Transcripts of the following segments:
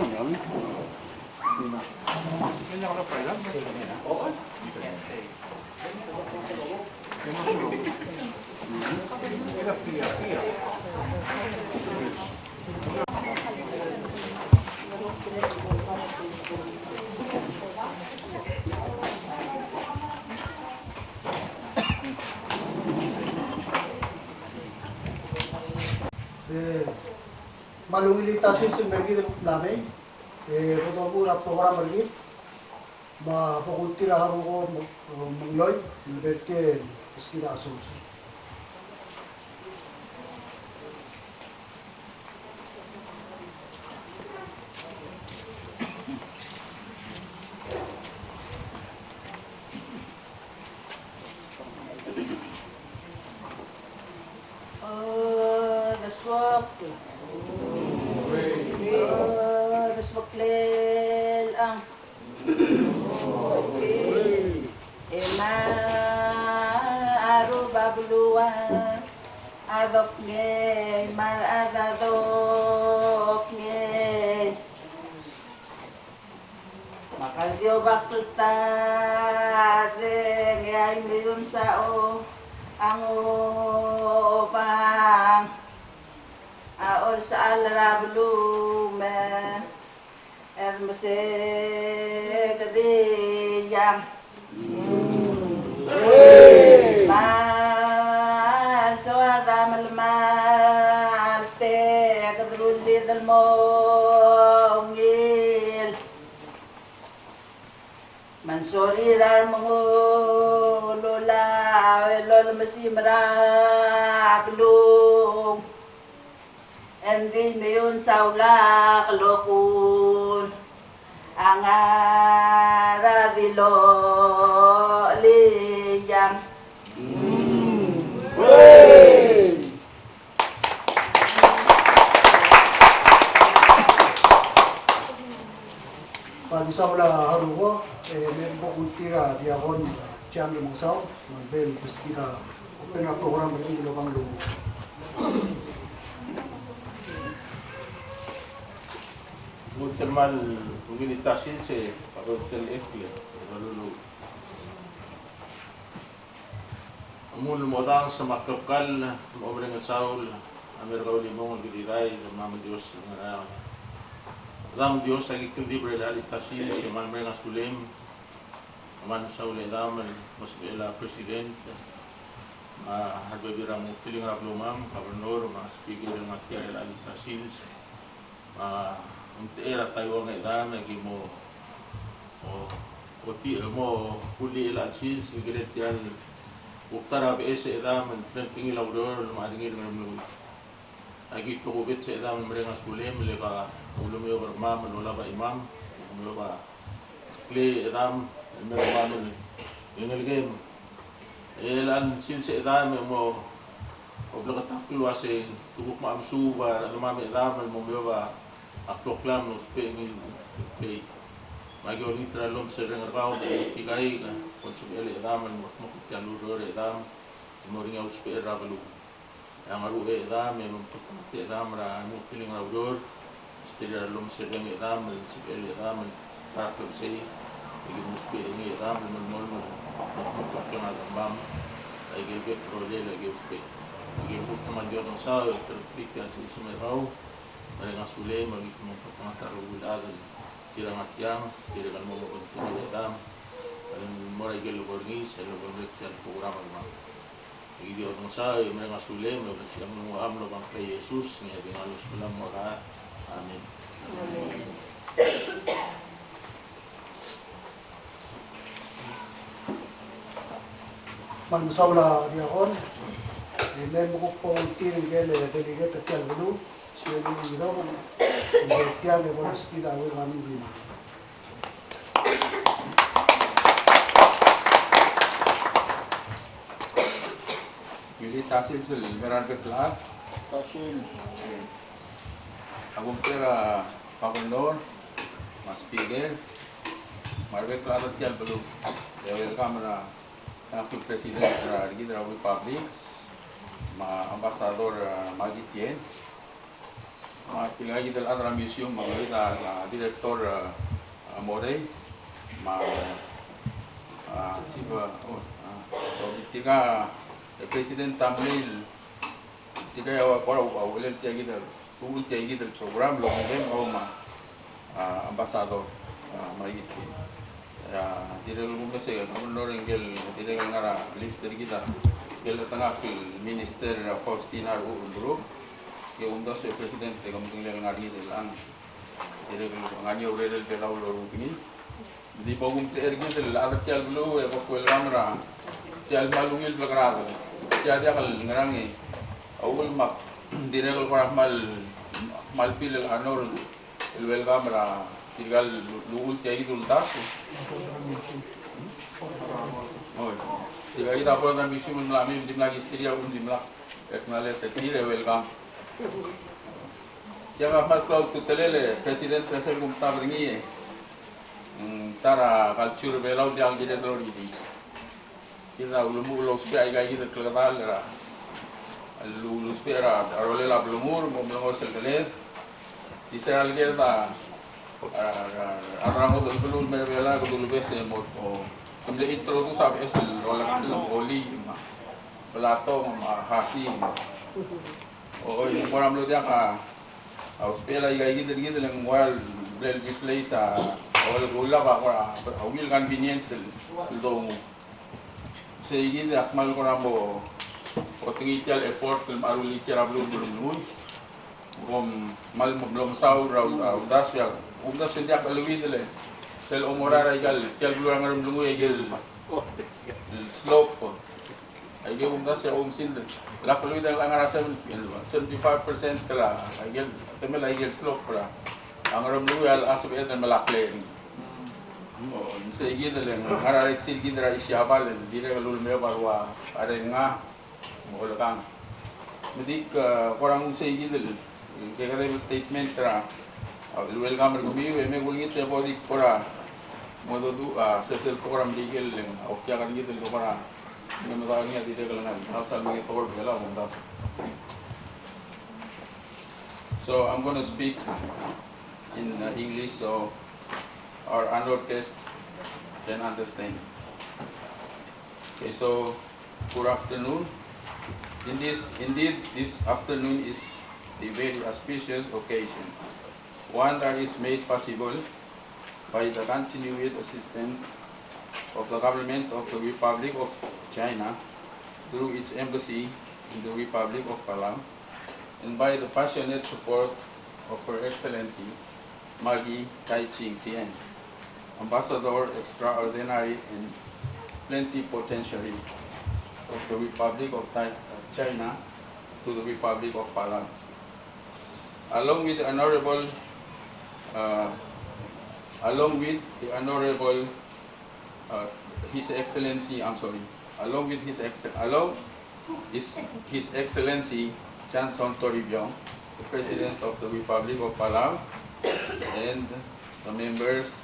namin. Yan ako na pala. Oo. Malungilita sin mergi namin. Ito po na program mergi. Mapakunti na haro ko mangloy. Liberty iskina asunso. Naswak. Naswak lel ang. Ema aru babluwa adok nge mar adadok nge makalyo bakta de ay mayroon sa o ang upang aol sa alrablume kadiyang mal sawada mal te kadruli dal mongil mansuri rar mangulula lol masimraklung endi mayon saula kalokun ang aradilo liyang Pag-isaw la haro ko, meron po kong tira di ako tiyan ng mga saw. Bel, basta kita open na program ng ilobang lumo. Multermal humilitasin se pagotel ekle lulu. Amul modang sa makapkal obreng saul amer gauli mong gididay mama Dios ngara. Dam Dios agi libre dali tasin se man menga sulem man saul edam mas bela president harba birang piling rablumam gobernador mas speaker ng atia dali tasin era tayo ng edam agi mo o ti mo kuli la chis gretial uktara ese edam penting laudor maringir Ngeremlengui agi tukubit sa edam merenga sulem lega ulum yo bermam lola ba imam lola ba kle edam mermam yengel game elan sin sa edam mo obligatak luase tubuk ma amsu ba lumam edam mo yo ba akloklam no spengil pe magyo litra lom sereng rau tigai ka konsum ele edam mo kyalu do edam mo ringa uspe rabalu yang aru edam mo tukte edam ra mo piling raudor istirahat lom sereng edam sipel edam takut sei lagi muspe ini edam mol pakai agam lagi bet role lagi uspe lagi pun teman dia orang sah terpikir si semerau mereka sulem bagi teman taruh ada kirang akyang kirakan mau untuk edam dan mulai gelu borgi saya bermelihat program agam lagi dia orang sah mereka sulem bagi siang menguam lo bangsa Yesus ni dengan lu sebelah mora. Amin. Pag-isaw la di ako, may bukok po ang tiring kaya delegate at yan gulo. Siya yung ginaw, tiyan ay walang skila ang aming bina. Jadi tahsil meran berkelar. Tasil. Agum pera pagondor, mas pigel, marbe klaro tial belum. Dewa kamera, nakul presiden dari Republik, ma ambasador Magitien, Pilagi del Adra Museum, mga Director Morey, Chief, tiga President Tamlil, tiga ulit tiagi del program lo Ambassador Marigiti. Tidak lupa sih, namun orang tidak ngara list dari kita. Gel tengah Minister Faustina Urunduro, yang undas Presiden tegam tinggal ngari delang. Tidak nganya udah del belau loru ini. Di pogum tergi del ada tial belu ya pokok kamera, tial malungil berkerada. Tiada kal ngerangi, awal mak direl korang mal fil anor el kamera. Tinggal luul tiagi dulu tas. Oh, tiga kita pun kan misi melami lagi istri aku dimlah. Eknalet sekali welcome. Jangan mat kau tu telele presiden tersebut kumta beringi. Tara culture belau dia ang jadi terus ini. Kita ulumur supaya gaya kita kelihatan lah. Lulus supaya arolela ulumur mau melanggar sekali. Di sana lagi kita Atrang ko dulu merebela ko dulu bese mo kumle introduce sabi es rola oli plato hasi o yung moram lo dia ka auspela igay gidel ng wal del place wal gula ba ko awil convenient do mo se igid akmal ko na mo o tingital effort kung aruli tira blum mal belum saur udas ya udas sejak lebih dulu sel umurara igal tial buluang Ngeremlengui igal slope ko igal udas ya sin la pelu dal angara 75% kala igal temela igal slope kala Ngeremlengui al asab edan malakle oh se igal dal angara exil gidra isyabal dire galul me barwa are nga mo lakang medik korang se igal kaya statement tra welcome review eme gulgit ya body kora modo du sesel program legal okya kan gitu kora ini megangnya tidak kelengan asal magi power bela bunda. So I'm going to speak in English so our under test can understand. Okay, so good afternoon. Indeed this afternoon is a very auspicious occasion, one that is made possible by the continued assistance of the government of the Republic of China through its embassy in the Republic of Palau, and by the passionate support of Her Excellency Maggie Tai Ching Tien, Ambassador Extraordinary and Plenipotentiary of the Republic of China to the Republic of Palau. Along with the honorable His Excellency, His Excellency Chanson Toribio, the President of the Republic of Palau, and the members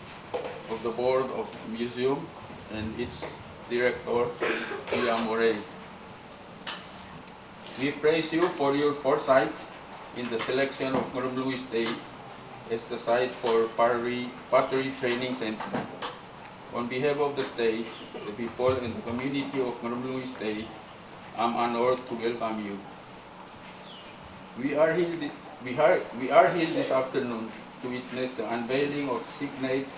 of the Board of Museum and its Director, William Morey. We praise you for your foresight in the selection of Ngeremlengui State as the site for Pottery Training Center. On behalf of the state, the people and the community of Ngeremlengui State, I'm honored to welcome you. We are here this afternoon to witness the unveiling of signage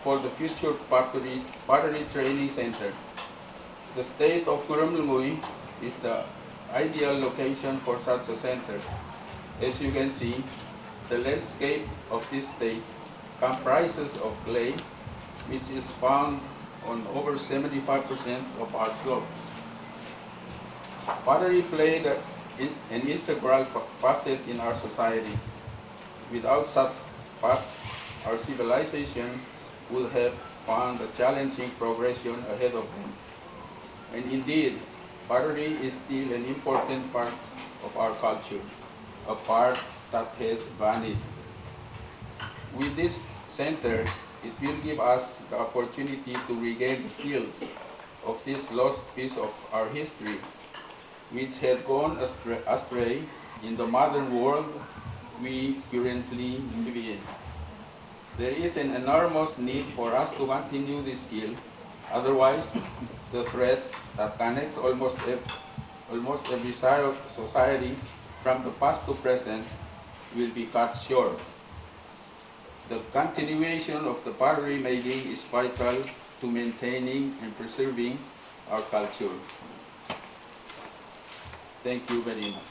for the future Pottery Training Center. The state of Ngeremlengui is the ideal location for such a center. As you can see, the landscape of this state comprises of clay, which is found on over 75% of our globe. Pottery played an integral facet in our societies. Without such pots, our civilization would have found a challenging progression ahead of them. And indeed, pottery is still an important part of our culture, a part that has vanished. With this center, it will give us the opportunity to regain the skills of this lost piece of our history, which had gone astray in the modern world we currently live in. There is an enormous need for us to continue this skill. Otherwise, the thread that connects almost every society from the past to present will be cut short. The continuation of the pottery making is vital to maintaining and preserving our culture. Thank you very much.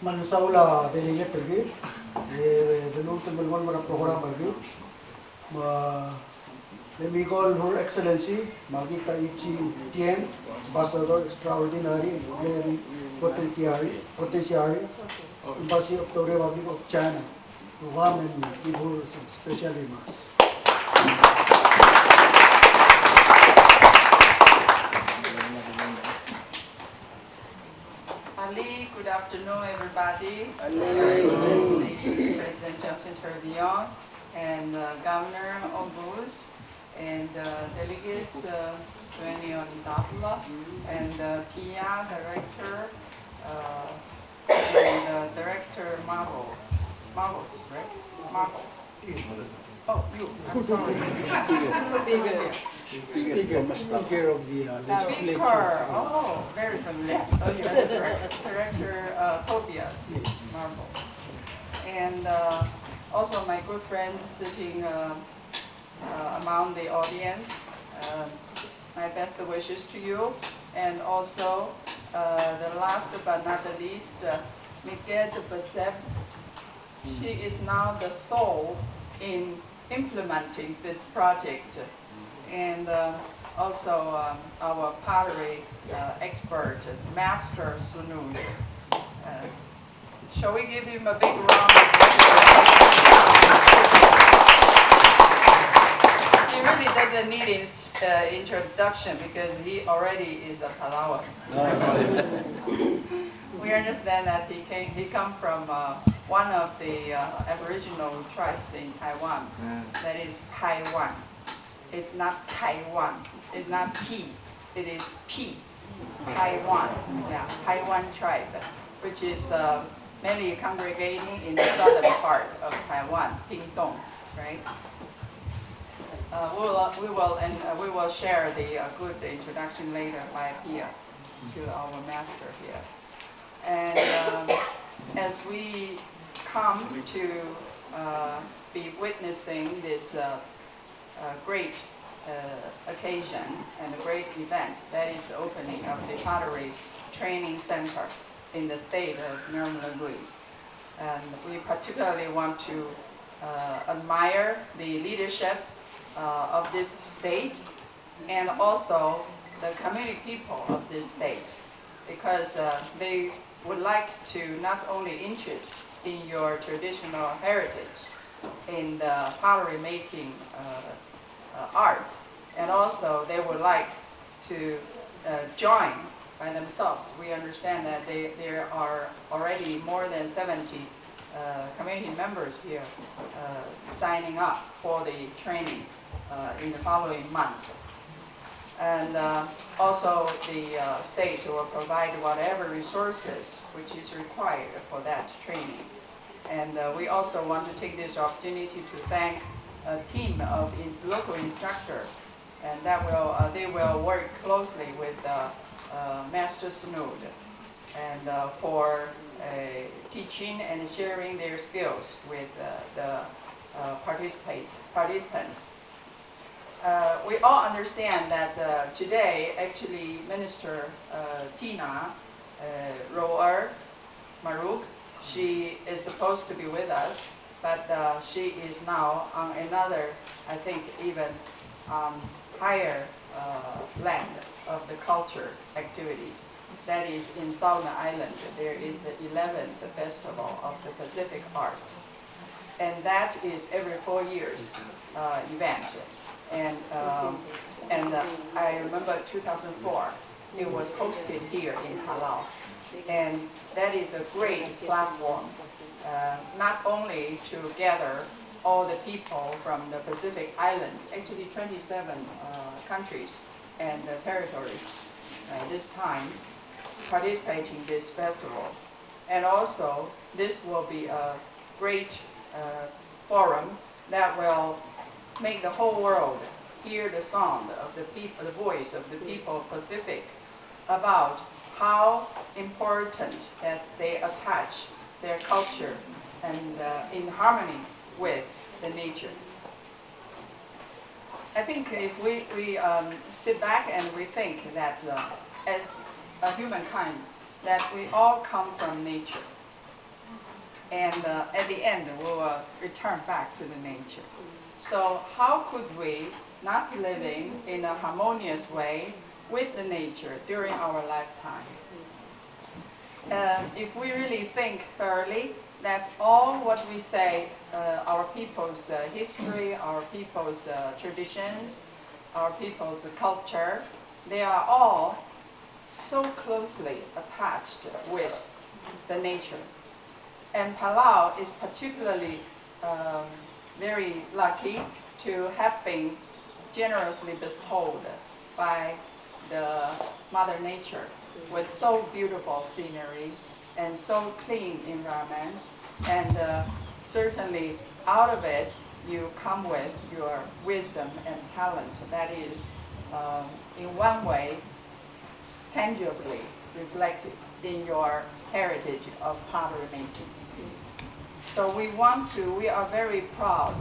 Mansaula delegate tergi, denung teman-teman mana program tergi, Lemigol Her Excellency Magita Ichi Tien, Ambassador Extraordinary, Very Potentiary, Embassy of the Republic of China, to one and give her special remarks. Ali, good afternoon, everybody. Excellency President Johnson Tourbillon and Governor August and Delegate Suenion Dapla and PIA Director and Director Marvels, right? Marvel. Oh, you. I'm sorry. Speaker of the legislature. Speaker. Oh, very familiar. Oh, you're the Director Tobias Marvel. And also my good friend sitting among the audience. My best wishes to you. And also the last but not the least, Miguel de Perceps. She is now the soul in implementing this project. And also our pottery expert, Master Sunud. Shall we give him a big round of applause? He really doesn't need introduction because he already is a Palawan. We understand that he come from one of the Aboriginal tribes in Taiwan, that is Taiwan. It's not Taiwan, it's not T, it is P, Taiwan, yeah, Taiwan tribe, which is mainly congregating in the southern part of Taiwan, Pingtung, right? We will share the good introduction later by Pia to our master here. And as we come to be witnessing this great occasion and a great event, that is the opening of the Pottery Training Center in the state of Ngeremlengui. And we particularly want to admire the leadership of this state and also the community people of this state, because they would like to not only interest in your traditional heritage, in the pottery making arts, and also they would like to join by themselves. We understand that there are already more than 70 community members here signing up for the training in the following month. And also the state will provide whatever resources which is required for that training. And we also want to take this opportunity to thank a team of local instructors, and that they will work closely with Master Sunud and for teaching and sharing their skills with the participants. We all understand that today, actually, Minister Tina Roer Maruk, she is supposed to be with us, but she is now on another, I think, even higher land of the culture activities. That is in Solomon Island. There is the 11th Festival of the Pacific Arts, and that is every 4 years event. And I remember 2004, it was hosted here in Palau. And that is a great platform, not only to gather all the people from the Pacific Islands, actually 27 countries and territories this time participating in this festival. And also, this will be a great forum that will make the whole world hear the sound of the people, the voice of the people of Pacific about how important that they attach their culture and in harmony with the nature. I think if we sit back and we think that as a humankind, that we all come from nature. And at the end, we will return back to the nature. So how could we not be living in a harmonious way with the nature during our lifetime? If we really think thoroughly that all what we say, our people's history, our people's traditions, our people's culture, they are all so closely attached with the nature. And Palau is particularly very lucky to have been generously bestowed by the Mother Nature with so beautiful scenery and so clean environment. And certainly out of it, you come with your wisdom and talent that is in one way tangibly reflected in your heritage of pottery making. So we are very proud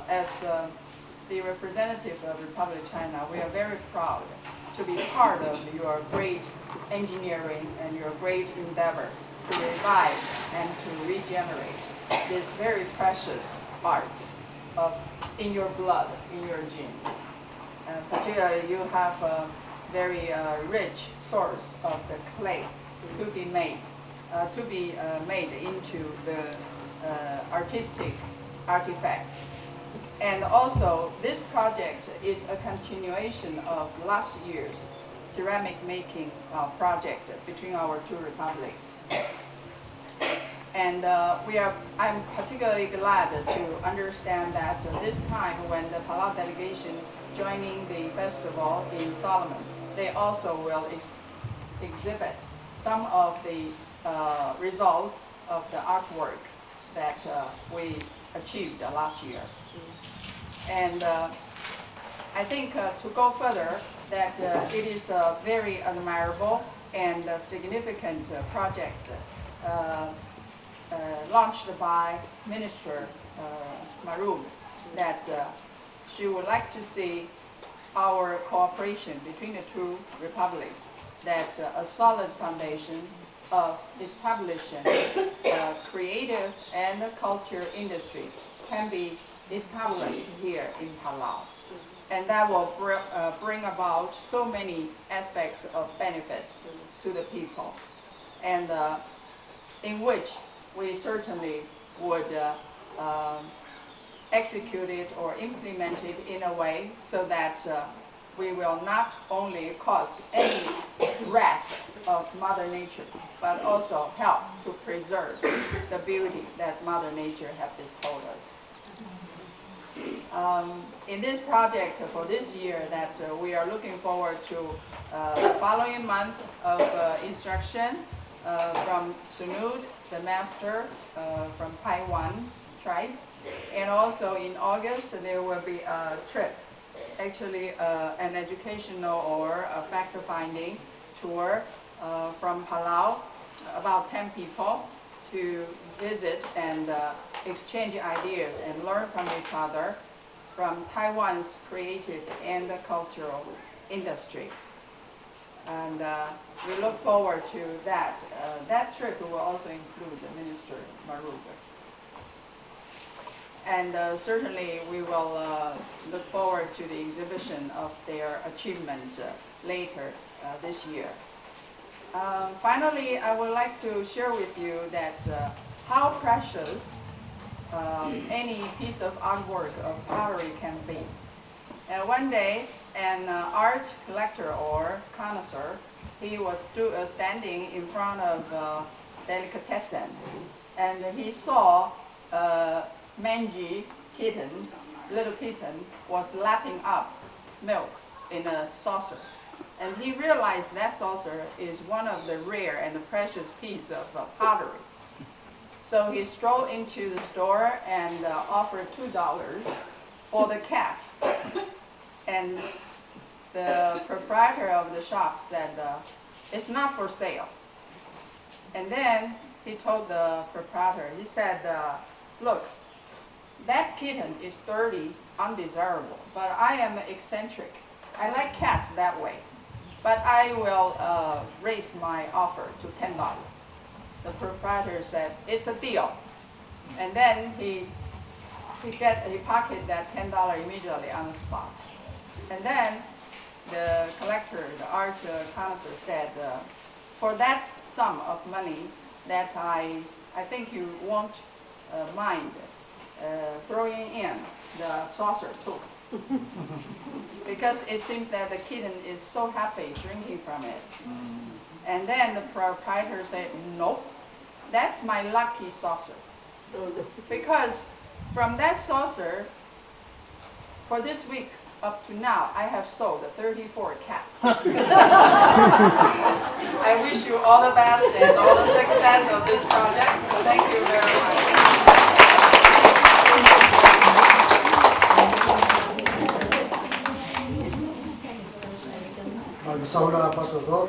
as the representative of Republic of China, we are very proud to be part of your great engineering and your great endeavor to revive and to regenerate these very precious arts in your blood, in your gene. Particularly, you have a very rich source of the clay to be made into the artistic artifacts. And also, this project is a continuation of last year's ceramic making project between our two republics. And I'm particularly glad to understand that this time when the Palau delegation joining the festival in Solomon, they also will exhibit some of the results of the artwork that we achieved last year. And I think to go further, that it is a very admirable and significant project launched by Minister Maroon, that she would like to see our cooperation between the two republics, that a solid foundation of establishing a creative and a culture industry can be established here in Palau. And that will bring about so many aspects of benefits to the people, and in which we certainly would execute it or implement it in a way so that we will not only cause any wrath of Mother Nature, but also help to preserve the beauty that Mother Nature has bestowed us. In this project for this year, that we are looking forward to the following month of instruction from Sunud, the master from Taiwan tribe. And also in August, there will be a trip, actually an educational or a fact-finding tour from Palau, about 10 people, to visit and exchange ideas and learn from each other from Taiwan's creative and cultural industry. And we look forward to that. That trip will also include Minister Maroon. And certainly we will look forward to the exhibition of their achievements later this year. Finally, I would like to share with you that how precious any piece of artwork of pottery can be. One day, an art collector or connoisseur, he was standing in front of delicatessen, and he saw manji kitten, little kitten, was lapping up milk in a saucer. And he realized that saucer is one of the rare and the precious piece of pottery. So he strolled into the store and offered $2 for the cat. And the proprietor of the shop said, it's not for sale. And then he told the proprietor, he said, look, that kitten is dirty, undesirable, but I am eccentric. I like cats that way. But I will raise my offer to $10. The proprietor said, it's a deal. And then he pocketed that $10 immediately on the spot. And then the collector, the art connoisseur said, for that sum of money that I think you won't mind throwing in the saucer too. Because it seems that the kitten is so happy drinking from it. And then the proprietor said, nope, that's my lucky saucer. Because from that saucer, for this week up to now, I have sold 34 cats. I wish you all the best and all the success of this project. Thank you very much. Saula Ambassador,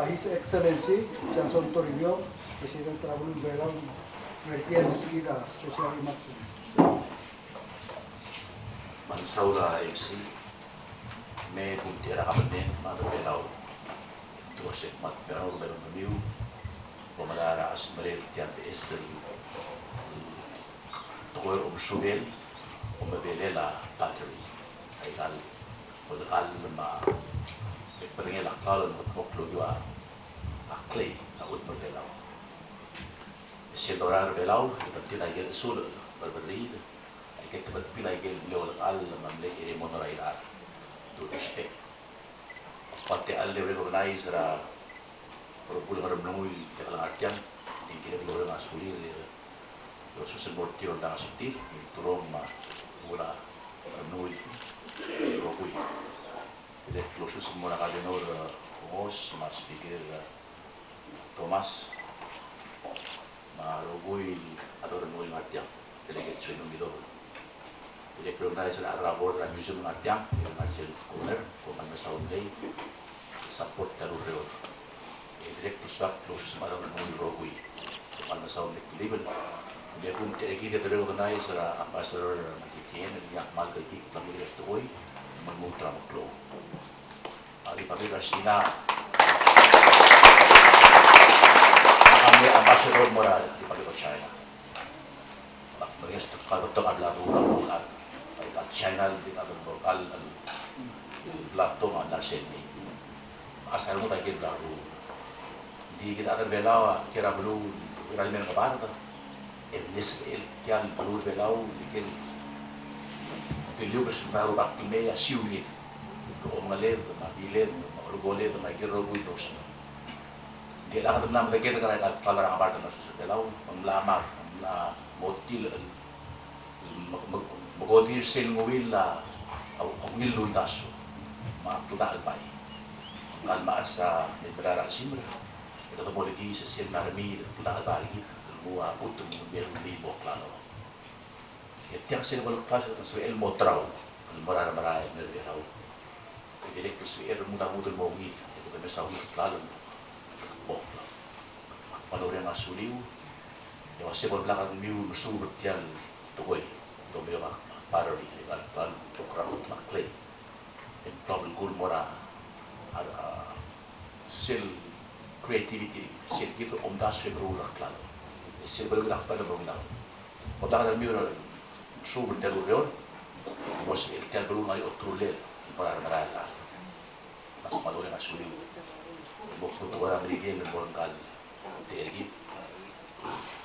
His Excellency, Johnson Toribio, President Travel Velang, Merkian Masida, Special Maxim. Mansaula MC, me puntera kapanin, mata pelaw, tuwasit mat pero meron kamiu, pumadara as malit tiyan es tukoy umsubel, umabelela Pottery, ay kal, kal ma, pagpatingin akal ng moklo yua, clay, awit magpelaw. Siyadora belaw, itamtin ay gil sul, barbarid, ay kaya pilay gil lewal al mamlek monorail ar, to respect. Pati al recognize ra, pero pulang Ngeremlengui tekalang artian, di kira lewal nga sulir, lo susunod tiro na sutir, turong ma mula Ngeremlengui, rokui. Jadi lo susunod na kadenor Hongos, mas speaker Thomas, marugui atau Ngeremlengui ngartiang, delegate suinu midor. Jadi recognize na arabor na museum ngartiang, yung Marcel Corner, kuman na sa Unlay, support karureo. Direct to start closest mother Ngeremlengui rogui, kuman na sa Unlay level. Dia pun tidak kita recognize na ambassador Makikien, yang malgati pamilya tuoy, manmutra maklo. Ari pamilya Sina, kami ambassador moral di pamilya China. Bagian kalau tu adalah orang lokal, kalau China di adalah lokal, lato mana seni. Asal muda kita lalu, di kita ada belawa kira belum rajin kabar tu. Israel kian belum belau, bikin beliau bersebaru waktu meya siulit, mengalir, mengalir, mengolir, mengalir rogu dos. Dia lah kadang nama lagi negara kalau orang kabar tu nasi belau, melamar, motil, mengodir selngwil lah, ngil luitas, mak tu tak alpai. Kalau masa berdarah simra, itu tu boleh di sesian marmi, tu tak alpai lagi. Mua putu biar libo klaro. Tiang sini kalau kelas itu soal motrau, kalau marah merau. Jadi itu soal muda mau ni, itu kami sahu klaro. Boh, kalau orang asuliu, yang masih belakang miu musuh bertian tuoi, tu memang Pottery, dengan tuan tukaraut maklay. Yang problem kul mora, ada sil creativity, sil gitu omdas berulang klaro. Sebelum kita pada berundang, orang ada miur suruh berterus, bos ilkian belum mari otrulel, para merala, mas malu dengan sulit, bos tu orang berikan berangkal, tergi.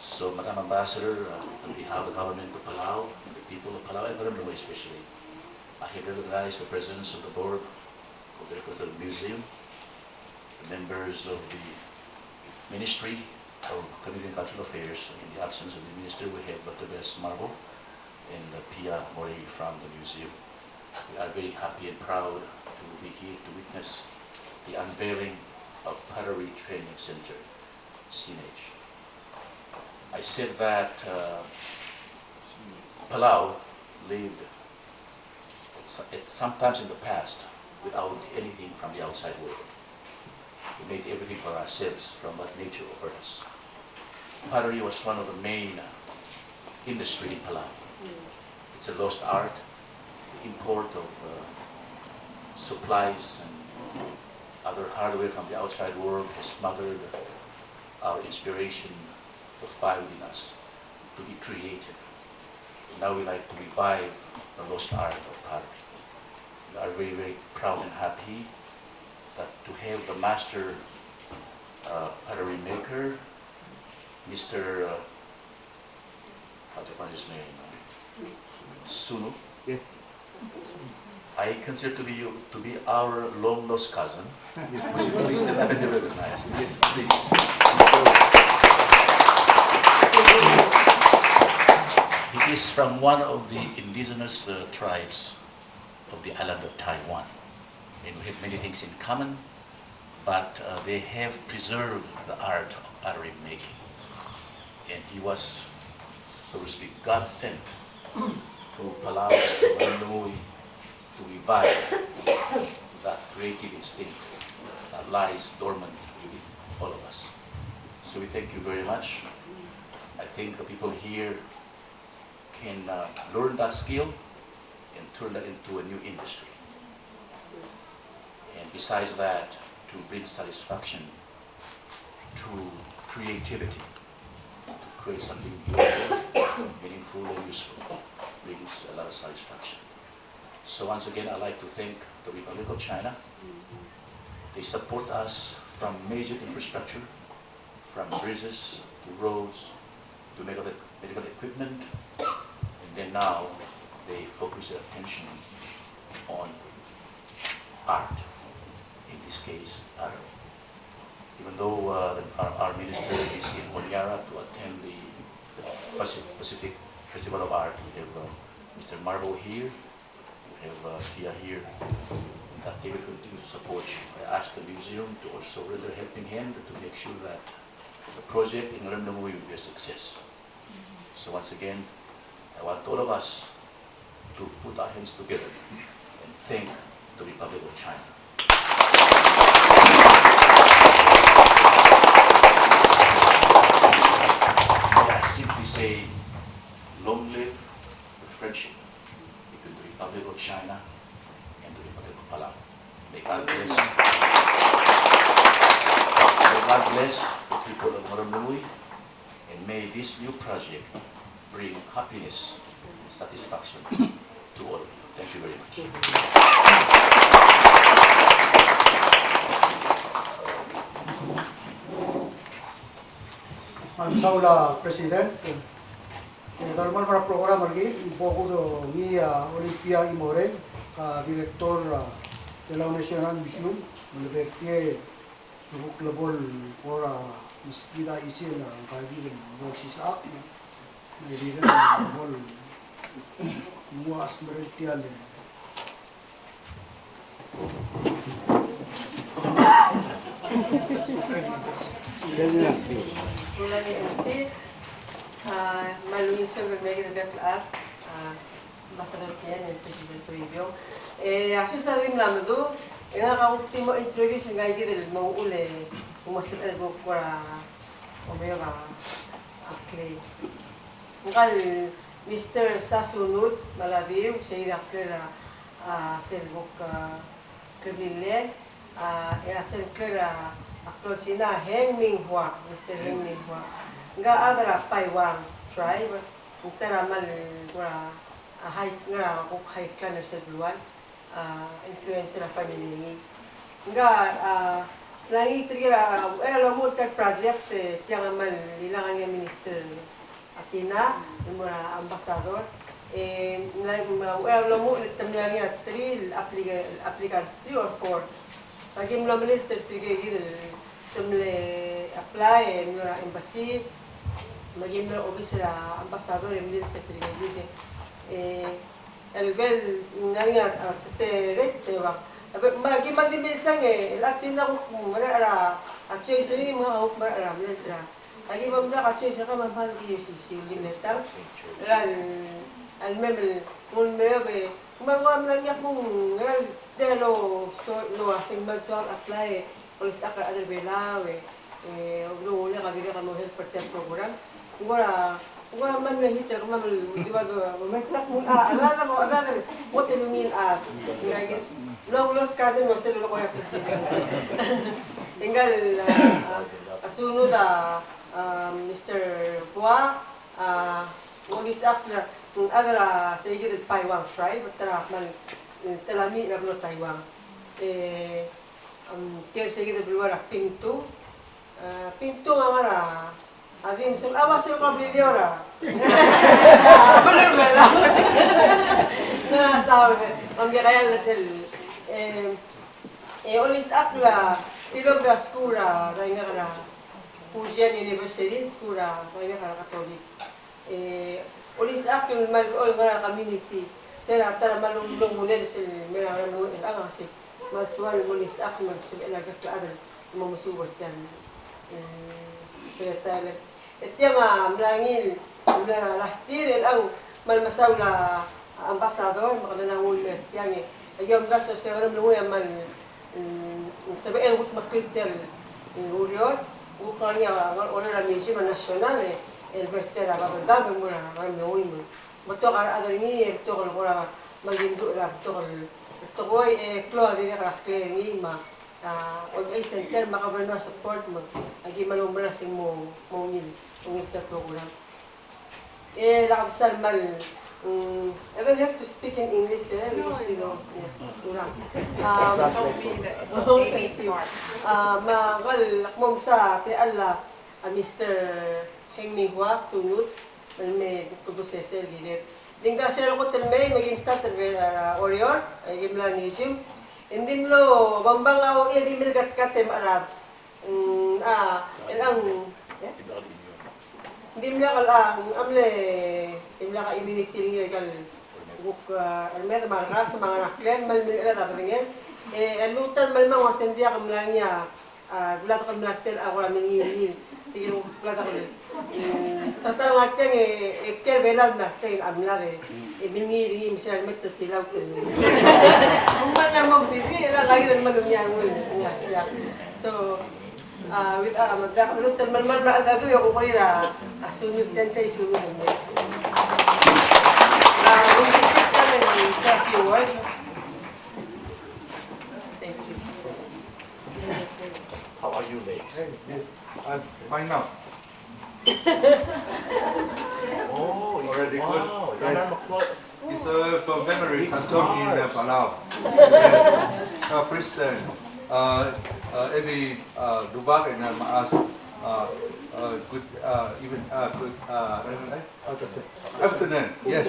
So, Madam Ambassador, on behalf of the government of Palau, the people of Palau and Ngeremlengui especially, I have recognized the presidents of the board of the museum, the members of the ministry, of Community and Cultural Affairs, in the absence of the Minister, we have Dr. Bess Marbo and Pia Mori from the museum. We are very happy and proud to be here to witness the unveiling of Pottery Training Center, CNH. I said that Palau lived sometimes in the past without anything from the outside world. We made everything for ourselves from what nature offered us. Pottery was one of the main industry in Palau. It's a lost art. The import of supplies and other hardware from the outside world has smothered our inspiration, the fire within us to be creative. Now we like to revive the lost art of pottery. We are very, very proud and happy that to have the master pottery maker, Mr. How do you pronounce his name? Sunu. Yes. I consider to be our long lost cousin. Would you please let me recognize? Yes, please. He is from one of the indigenous tribes of the island of Taiwan. And we have many things in common, but they have preserved the art of pottery making. And he was, so to speak, God sent to Palau, to Ngeremlengui, to revive that creative instinct that lies dormant within all of us. So we thank you very much. I think the people here can learn that skill and turn that into a new industry. And besides that, to bring satisfaction to creativity, to create something beautiful, meaningful, and useful, brings a lot of satisfaction. So once again, I'd like to thank the Republic of China. They support us from major infrastructure, from bridges to roads to medical equipment, and then now they focus their attention on art, in this case, pottery. Even though our minister is in Honiara to attend the Pacific Festival of Art, we have Mr. Marbo here, we have Pia here, that they will continue to support you. I asked the museum to also render a helping hand to make sure that the project in Ngeremlengui will be a success. So once again, I want all of us to put our hands together and thank the Republic of China. I simply say, long live the friendship between the Republic of China and the Republic of Palau. May God bless. May God bless the people of Ngeremlengui, and may this new project bring happiness and satisfaction to all of you. Thank you very much. Saula President, normal para program lagi, ipo ko do ni Olympia Imorel, Director de la National Museum, malibektie nuklabol for miskida isil ang kaibigan boxes up, naibigan bol muas merential. Sulan ni malunso vermelho de beat masador kian el presidente Toribio asu salim lamdo nga ka ultimo introduce nga del maule umasip el para omeyo ka akle ngal Mr. Sasunut Malabiw siya akla selbok kebile selkera aklo sina Heng Minghua, Mr. Heng Minghua. Nga adra Taiwan tribe, utara mal gura high nga ko high clan sa luwan, influence na family ni. Nga langi trigira alam mo ta project tiang mal ilangan ni minister Atina, mura ambassador alam mo tamyari at 3 applicants 3 or 4. Pagi mula melit tertiga gitu, temle apply mula embassy maging mula office la ambassador mula Pottery البل نانيا تتريت ما جي ما دي بيسانge الأكتين ده مرة أشياء سري ما هو مرة من ترى أجي بمدا أشياء سري ما بان جي سي نتام المهم المهم ما هو من يكون ده لو أسمع سؤال أبلاي polis akar ada bela lو لغا دي لغا مو هيلب بروجرام ولا من هيتر ما دي مثلا انا what do you mean لو كازن وصل لو يا tinggal asunod Mr. Hua polis akar ada sedikit Taiwan tribe terakhir telami nak Taiwan kaya sige na biwara pinto mamara adim sul awas yung kablilyora bener bener na sabi ang kaya na sil olis akla ilog na skura dahil nga kana Fujian University skura dahil nga kana Katolik olis akla malol nga community sila tara malulong muna sil meron mo ang asik Maswal mulis akmal sila agak memusubat dan kaya etiama melangil mula last year ang malmasaw la ambassador makananangul tiyangi ayam das sa Ngeremlengui mal sabihin ko makritel urion ukanya wala museum national el vertera babanda mula Ngeremlengui mo betul ada ini betul kalau magindu lah betul Tokoy klo di karakter ni ma og ay center makabarno support mo agi malumbra sing mo ngil ungit program lakad mal I don't have to speak in English because you know kurang magal lakmom sa ti alla Mr. Hengming Hua sunod may kubusesel gilit Dingka sila ko telmay maging starter orior ay gimla museum hindi mo bambang aw ili milgat katem arab ilang hindi mo lang amle imla ka iminitiring kal buk almer marka sa mga naklen malmil ala tapingen alutan malmang wasendia kamla niya gulat ko mlatel ako ramen ngil tigil gulat ko Tata ngakeng eker belam na keng amlare mingi misal metu tilaw ken. Umman na mo sisi lagi dan manunya ngul. So with magdak dulu termal na ado yo ko ira sunod sensei sunod mo. We discuss that in a few words. Thank you. How are you, Lex? I'm fine now. Oh, Already good. wow. Right. It's from memory canton in Palau. President, every Dubak and Maas, good, even good afternoon. Yes.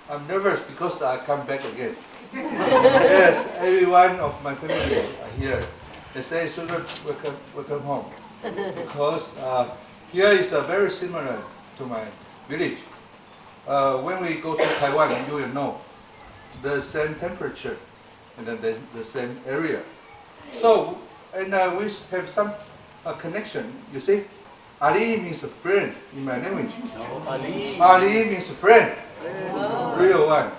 I'm nervous because I come back again. Yes, every one of my family are here. They say, "Sooner welcome home," because here is very similar to my village. When we go to Taiwan, you will know the same temperature and then the same area. So, and we have some connection. You see, Ali means a friend in my language. Ali means a friend, real one.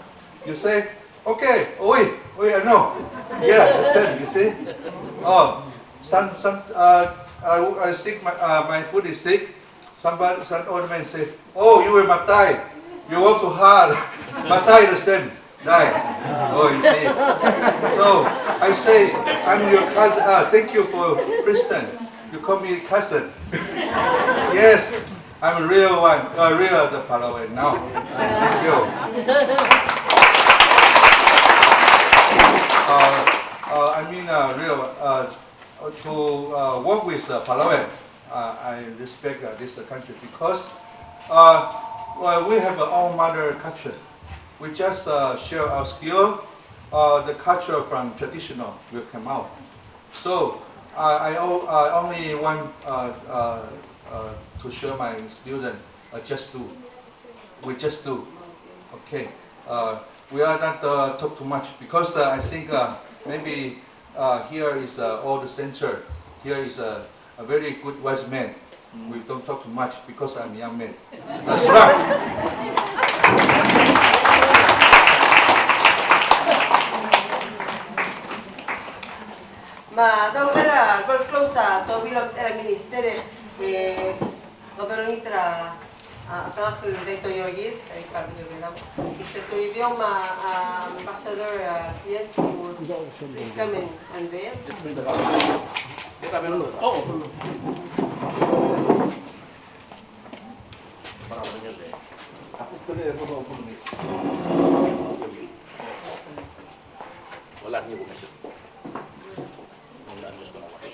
You say, okay, oi, I know. Yeah, understand. You see. Oh, I sick. My food is sick. Some old man say, "Oh, you were Matai. You work too hard. Matai the same. Die." Oh, you see. So I say, "I'm your cousin. Thank you for Kristen. You call me cousin." Yes, I'm a real one. Real the Palawan now. Thank you. I mean, real. To work with Palawan, I respect this country because well, we have our own mother culture. We just share our skill. The culture from traditional will come out. So I only want to show my student just do. We just do. Okay. We are not talk too much because I think maybe here is all the center. Here is a very good wise man. We don't talk too much because I'm a young man. That's right. Ma daw era gol close sa to bilog era minister kodolong itra atang dito yorgit ay kabi yo lang ito to yung ma ambassador yet to come in and there Wala niyo bukas. Wala niyo sa bukas.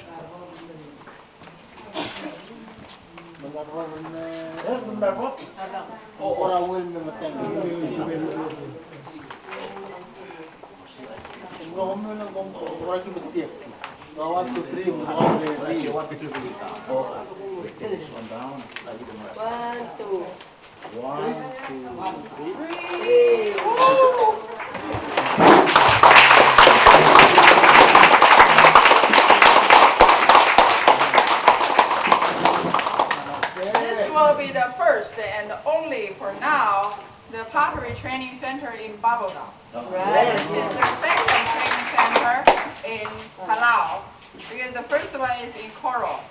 This will be the first and only, for now, the Pottery Training Center in Babodam. And this is the second training center in Palau. Because the first one is in Coral,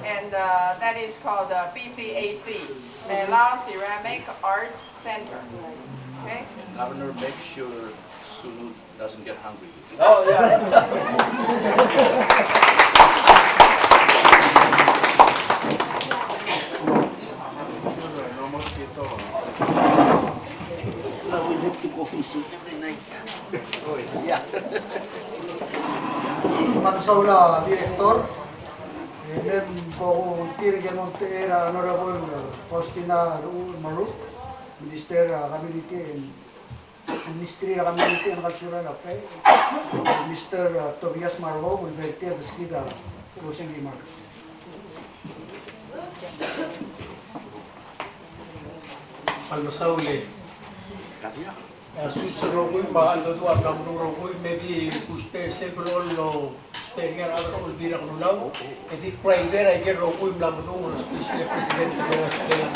and that is called BCAC, the Lao Ceramic Arts Center. Okay? Governor, make sure Sunu doesn't get hungry. Oh yeah. Magsaula Director, mem po tirgen monte era Honorable Faustina Maru, Minister Community and Ministry of Community and Cultural Affairs, Mr. Tobias Marvo will be here to speak the closing remarks. Almasaule. Susro ko ba ando to ang namuro ko maybe puster several lo speaker abro ko dira ko law edi private ay gero ko im lamdo mo special president ko sa kaya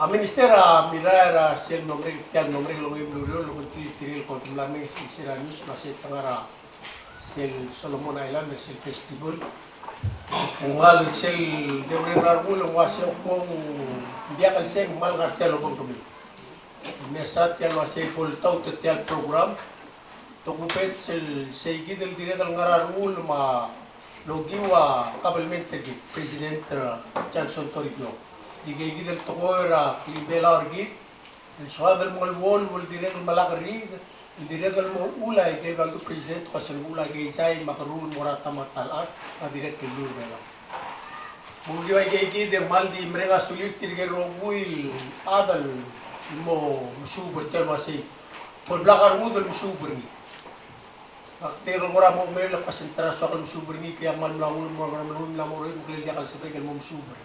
a minister mirar sel nombre kal nombre lo im bluro lo ko tiril ko tumlame sira news na se tangara sel Solomon Island sel festival Mal sel debre rargul wasyo kung dia kan sel mal gartel bang kami. Mesat kan wasay full tau tetel program. To kupet sel gidel dire dal ngarargul ma logiwa kabelmente di President Johnson Toribio. Dige gidel to ora libela orgit. El suadel mol wol dire dal malagri. Dire dal mo ulay kay bago President kasi ulay kay say makarul morata matalat na dire kay lubela. Mungkin ay gigi de mal di mereka sulit tirge roguil adal mo musuber termasi por belakar mudul musuber ni. Pero mora mo mela kasentra so kal musuber ni kaya mal lawul mo lamor ito kaya kal sabay kal mo musuber.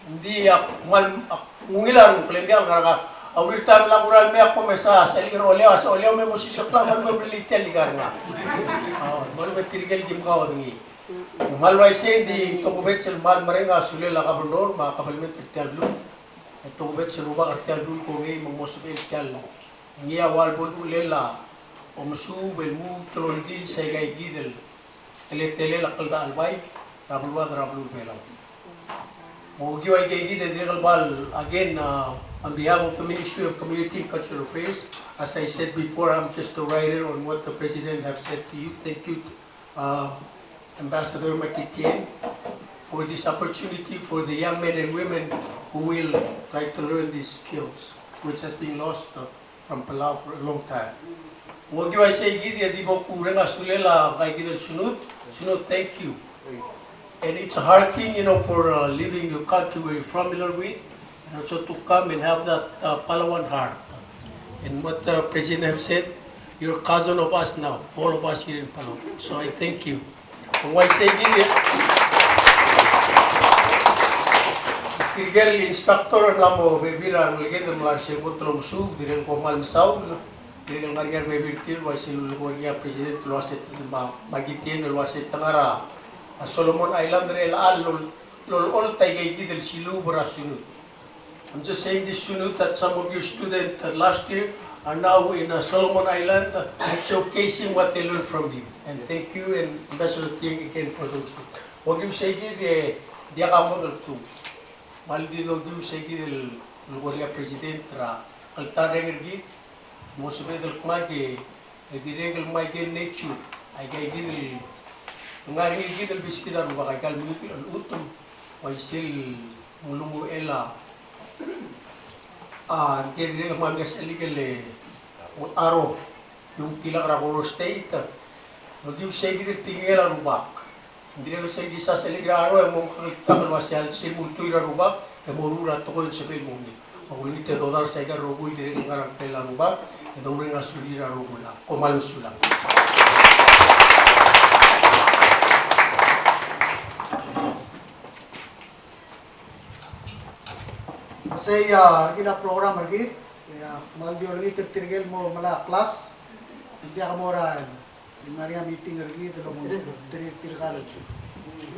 Hindi mal mungilar mo kaya nga awil time lang ural me ako mesa sa ligro oleo me mo si sokla mal mo bilitel ligar nga. Mal me tirgel gim ka odngi. Malway say di tungubet sel mal marenga sulela kabundor ma kabalmet tertialdu tungubet sel ruba tertialdu ko ngi mosbel tial ngi awal bodu lela o musu bel mu toldi say gay gidel tele lakal albay rabulwa rabul bela mo giway gay gidel diral bal again on behalf of the Ministry of Community and Cultural Affairs, as I said before, I'm just a writer on what the President have said to you. Thank you Ambassador Matitien for this opportunity for the young men and women who will try to learn these skills, which has been lost from Palau for a long time. What do I say, Gideon? Di ba kurang asulela kay Gideon Sunod, thank you. And it's a hard thing, for leaving your country where you're familiar with, and also to come and have that Palawan heart. And what the President have said, you're cousin of us now, all of us here in Palok. So I thank you. Kung why say gini, Tigel instructor ang mo, bebira, lagi ng mga siya ko tulong sub, direng ko malmasaw, direng margar bebirtir, why silulungan niya president, luwasit magitin, luwasit tangara. Solomon Island, rel al, lol all tayo gidel silu sunod. I'm just saying this sunod that some of your students last year are now in Solomon Island showcasing what they learned from you. And thank you and Ambassador Ting again for those two. Huwag yung sige dia kamu tu. Maldi lo yung sige del lugar president ra altar energi mo sabi del kumagi direct kumagi nature ay kay gidel ngari gidel biskidar ba kay kalmuti al utom ay sil mulungu ela direct kumagi sa illegal aro yung pila ra ko state no yung sige del tingela rubak hindi na sa isa sa ligraro ay mong kakitaman masyal si multoy na rubak ay morura to ko yung sabihin mong magulit na dodar sa iga rogul dire ng karang pela rubak ay dawin nga sulira rogula kumalusula. Kasi kita program lagi, maldior ni tertirgel mo mala kelas, hindi ako moran. Di Maria meeting lagi dalam tertirgal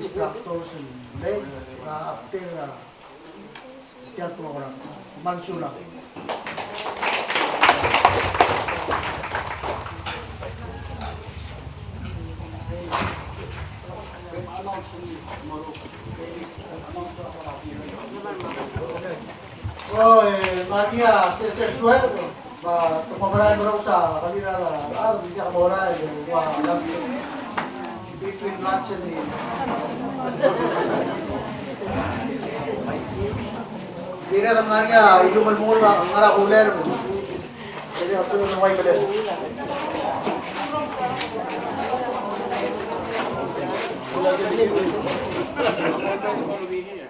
instructors and then after tiap program mansula. Oh, Maria, sexual, pemameran baru sa kanila la, hindi ka mora lunch between lunch and dinner. Dira kan Maria, ilumal mo ang ngara uler. Jadi at sunod ng way balik. All the guys follow me here.